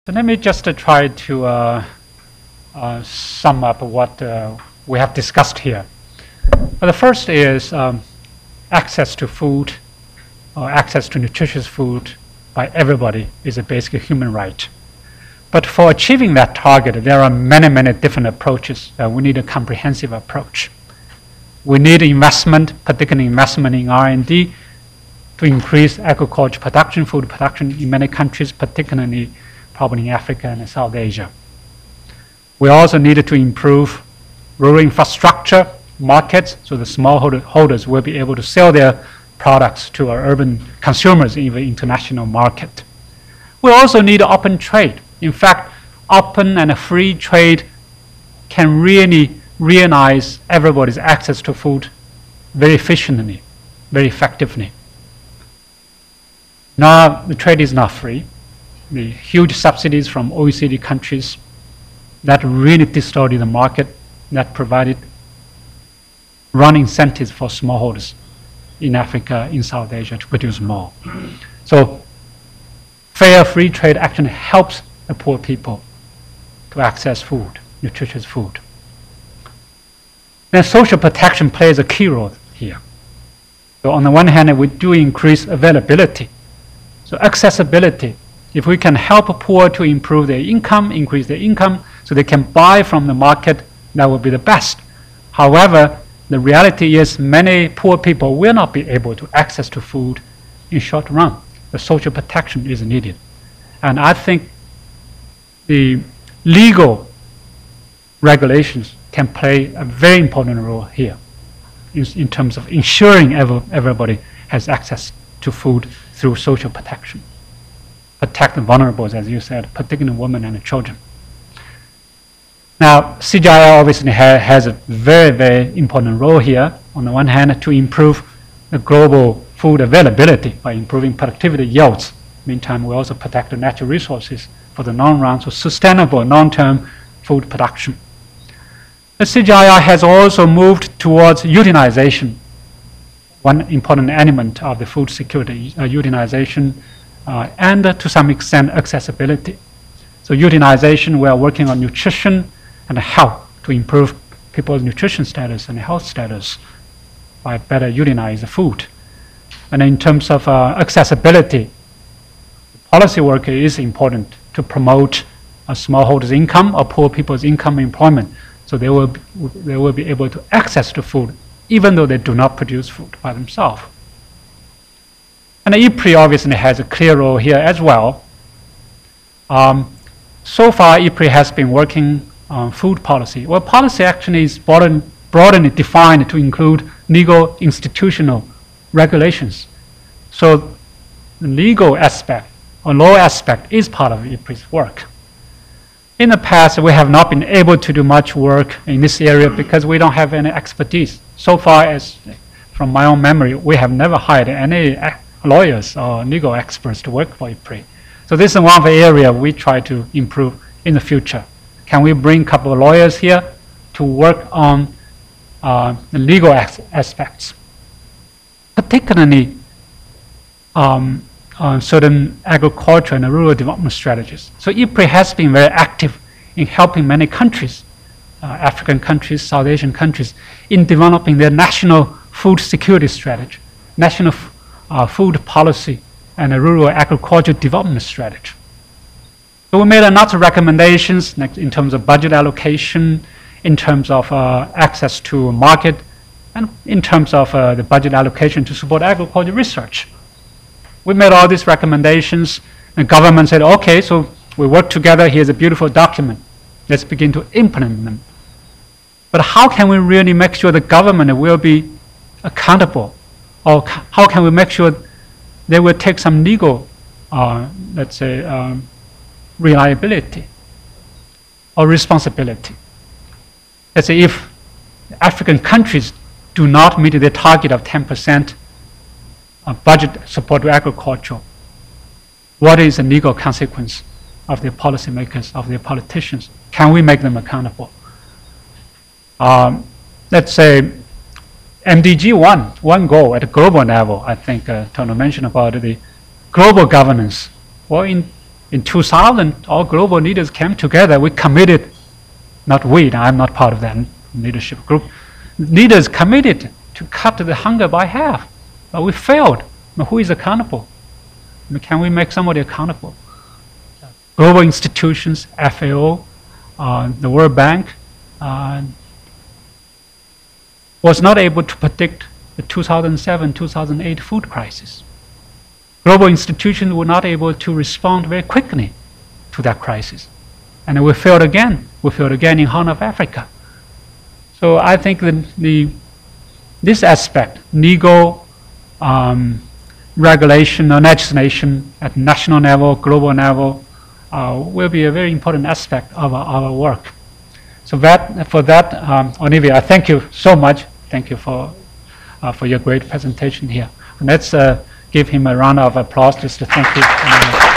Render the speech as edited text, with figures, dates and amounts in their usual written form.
So let me just try to sum up what we have discussed here. The first is access to food, or access to nutritious food by everybody is a basic human right. But for achieving that target, there are many, many different approaches. We need a comprehensive approach. We need investment, particularly investment in R&D, to increase agriculture production, food production in many countries, particularly probably in Africa and South Asia. We also need to improve rural infrastructure, markets, so the smallholders will be able to sell their products to our urban consumers in the international market. We also need open trade. In fact, open and free trade can really realize everybody's access to food very efficiently, very effectively. Now, the trade is not free. The huge subsidies from OECD countries that really distorted the market, that provided wrong incentives for smallholders in Africa, in South Asia to produce more. So fair free trade actually helps the poor people to access food, nutritious food. Then social protection plays a key role here. So on the one hand, we do increase availability. So accessibility, if we can help poor to improve their income, increase their income, so they can buy from the market, that would be the best. However, the reality is many poor people will not be able to access to food in short run. The social protection is needed. And I think the legal regulations can play a very important role here in terms of ensuring everybody has access to food through social protection. Protect the vulnerables, as you said, particularly women and children. Now, CGIAR obviously has a very, very important role here. On the one hand, to improve the global food availability by improving productivity yields. Meantime, we also protect the natural resources for the long run, so sustainable long-term food production. The CGIAR has also moved towards utilization, one important element of the food security, utilization, and to some extent accessibility. So utilization, we are working on nutrition and health to improve people's nutrition status and health status by better utilize the food. And in terms of accessibility, policy work is important to promote a smallholders' income or poor people's income employment, so they will be able to access to food even though they do not produce food by themselves. And the IFPRI obviously has a clear role here as well. So far, IFPRI has been working on food policy. Well, policy actually is broadly defined to include legal institutional regulations. So the legal aspect or law aspect is part of IFPRI's work. In the past, we have not been able to do much work in this area because we don't have any expertise. So far as from my own memory, we have never hired any lawyers or legal experts to work for IFPRI. So this is one of the areas we try to improve in the future. Can we bring a couple of lawyers here to work on the legal aspects, particularly on certain agriculture and rural development strategies. So IFPRI has been very active in helping many countries, African countries, South Asian countries, in developing their national food security strategy, national food policy, and a rural agriculture development strategy. So we made a lot of recommendations in terms of budget allocation, in terms of access to market, and in terms of the budget allocation to support agriculture research. We made all these recommendations. The government said, okay, so we work together. Here's a beautiful document. Let's begin to implement them. But how can we really make sure the government will be accountable? Or how can we make sure they will take some legal, let's say, reliability or responsibility? Let's say if African countries do not meet their target of 10% budget support to agriculture, what is the legal consequence of their policymakers, of their politicians? Can we make them accountable? Let's say MDG one goal at a global level, I think Tono mentioned about the global governance. Well, in in 2000, all global leaders came together. We committed, not we, I'm not part of that leadership group, leaders committed to cut the hunger by half. But we failed. Now, who is accountable? Can we make somebody accountable? Global institutions, FAO, the World Bank, was not able to predict the 2007-2008 food crisis. Global institutions were not able to respond very quickly to that crisis. And we failed again. We failed again in Horn of Africa. So I think that this aspect, legal regulation or legislation at national level, global level, will be a very important aspect of our work. So for that, Olivia, I thank you so much. Thank you for your great presentation here. Let's give him a round of applause just to thank you.